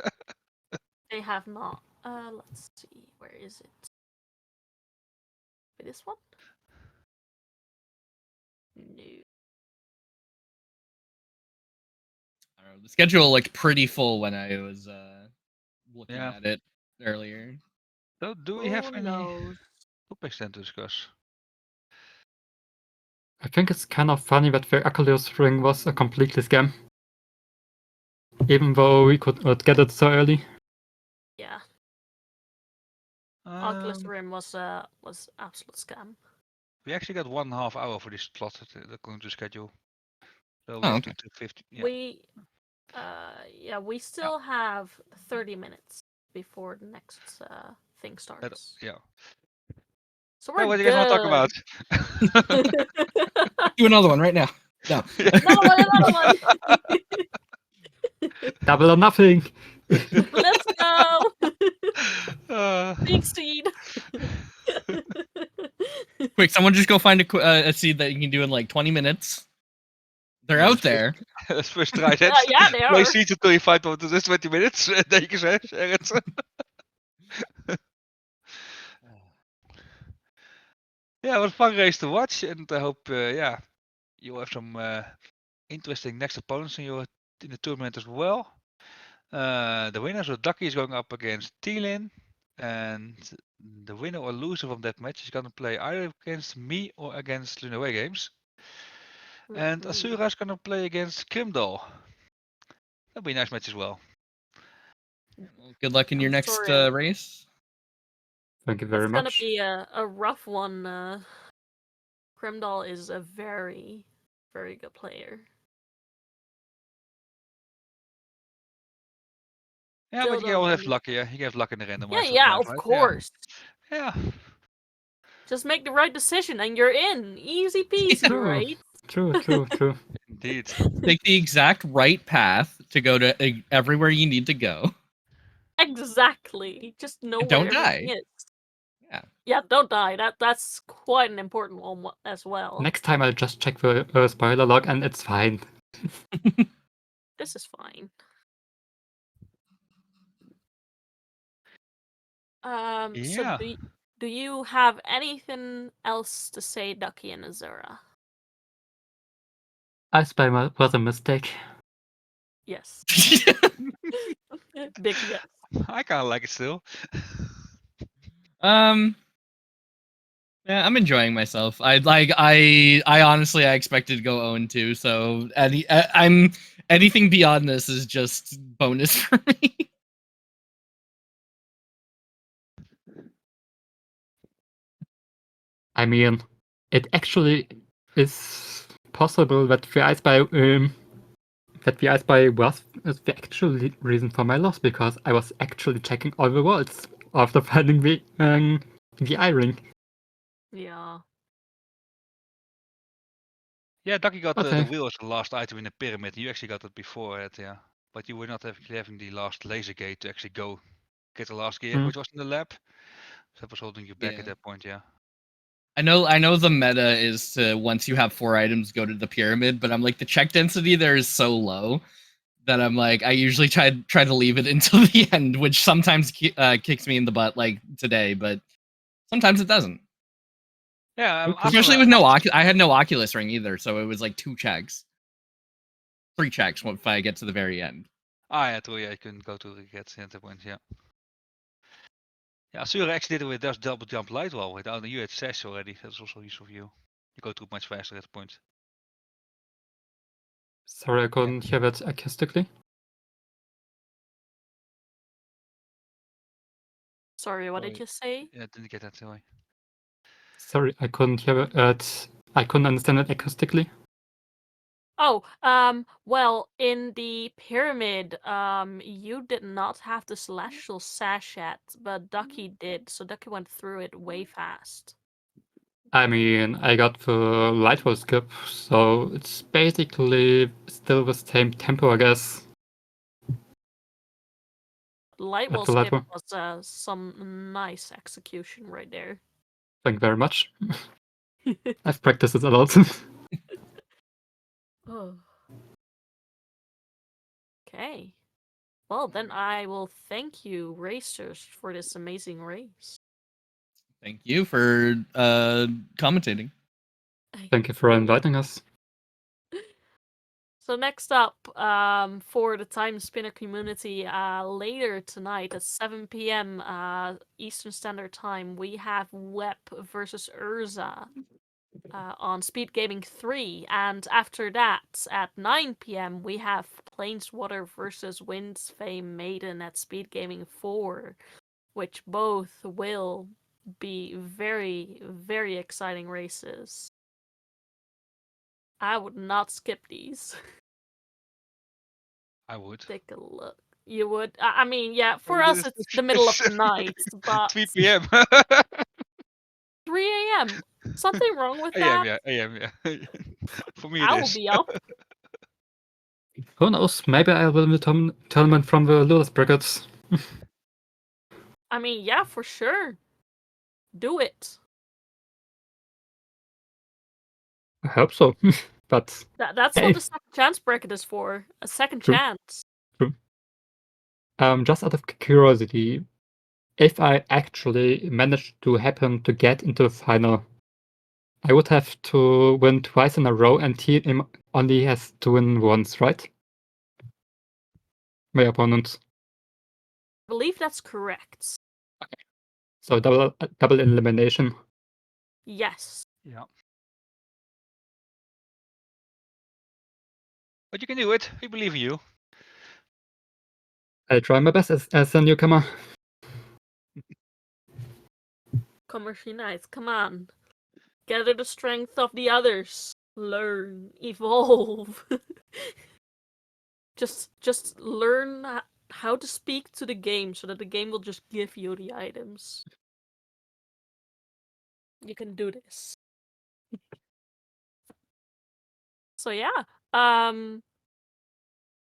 They have not. Let's see. Where is it? This one? No. The schedule looked pretty full when I was looking at it earlier. So, do we have any topics then to discuss? I think it's kind of funny that the Achilles ring was a completely scam. Even though we could not get it so early. Yeah. Oculus Rim was absolute scam. We actually got 1.5 hour for this slot according to schedule. So we have to 250. Yeah. We still have 30 minutes before the next thing starts. Yeah. So we're what do good. you guys want to talk about? Do another one right now. No. Another one. Double or nothing. Let's go. Big seed. Quick, someone just go find a seed that you can do in like 20 minutes. They're out there. Let's first try that. Yeah, they are. Play seeds until you find what is 20 minutes. And then you can share it. Yeah, it was a fun race to watch, and I hope you'll have some interesting next opponents in the tournament as well. The winner, so Ducky, is going up against Thielin, and the winner or loser from that match is going to play either against me or against Lunaway Games. And Asura is going to play against Krimdal. That'll be a nice match as well. Well, good luck in your next race. Thank you very much. It's going to be a rough one. Krimdal is a very, very good player. Yeah, but you can all have luck, yeah. You can have luck in the randomizer. Yeah, of course. Yeah. Just make the right decision and you're in. Easy peasy, True. right? True. Indeed. Take the exact right path to go to everywhere you need to go. Exactly. Just know And where don't everything die. is. Yeah. Yeah, don't die. That's quite an important one as well. Next time I'll just check the spoiler log and it's fine. This is fine. So Yeah. do you have anything else to say, Ducky and Azura? I spy was a mistake. Yes. Big yes. I kind of like it still. Yeah, I'm enjoying myself. I honestly I expected to go 0-2, so I'm anything beyond this is just bonus for me. I mean, it actually is possible that the I Spy was the actual reason for my loss, because I was actually checking all the worlds after finding the eye ring. Yeah. Yeah, Ducky got the Okay. wheel as the last item in the pyramid. You actually got it before it, yeah. But you were not having the last laser gate to actually go get the last gear, which was in the lab. So that was holding you back at Yeah. that point, yeah. I know the meta is to, once you have 4 items, go to the pyramid, but I'm like, the check density there is so low that I'm like, I usually try to leave it until the end, which sometimes kicks me in the butt, like today, but sometimes it doesn't. Yeah, Okay. Especially with I had no Oculus ring either, so it was like 2 checks, 3 checks if I get to the very end. Ah, yeah, true. Yeah, you couldn't go to the get at that point. Yeah. Yeah, Asura actually did it with just double jump light wall without you had sash already. That's also useful for you. You go through much faster at that point. Sorry, I couldn't hear that acoustically. Sorry, what did you say? Yeah, didn't get that sorry. Sorry, I couldn't hear it. I couldn't understand it acoustically. Oh, well, in the pyramid, you did not have the celestial sash yet, but Ducky did, so Ducky went through it way fast. I mean, I got the light wall skip, so it's basically still the same tempo, I guess. Light wall After light skip wall. was some nice execution right there. Thank you very much. I've practiced it a lot. Oh. Okay. Well, then I will thank you, racers, for this amazing race. Thank you for commentating. Thank you for inviting us. So next up, for the Timespinner community, later tonight at 7 p.m. Eastern Standard Time, we have Web versus Urza on Speedgaming 3, and after that, at 9 p.m., we have Planeswater versus Wind's Fame Maiden at Speedgaming 4, which both will be very, very exciting races. I would not skip these. I would. Take a look. You would? I mean, yeah, for us it's the middle of the night, but 3 p.m. 3 a.m. Something wrong with AM, that? yeah, AM, yeah. For me, it I will is. be up. Who knows? Maybe I will win the tournament from the Lewis brackets. I mean, yeah, for sure. Do it. I hope so. But That's hey, what the second chance bracket is for. A second True. chance. just out of curiosity, if I actually managed to happen to get into the final, I would have to win twice in a row, and he only has to win once, right? My opponent. I believe that's correct. So double elimination. Yes. Yeah. But you can do it. We believe in you. I try my best as a newcomer. Commercially nice. Come on. Gather the strength of the others. Learn. Evolve. just learn how to speak to the game so that the game will just give you the items. You can do this. So yeah.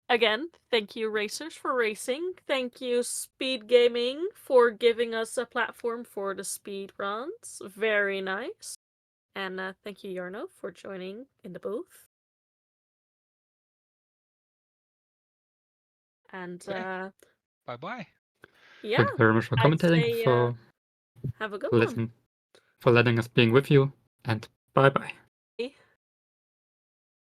Again, thank you racers for racing. Thank you Speedgaming for giving us a platform for the speed runs. Very nice. And thank you Yarno for joining in the booth. And Okay. Bye bye. yeah, Thank you very much for I'd commentating, say, for have a good one. letting us being with you, and bye bye.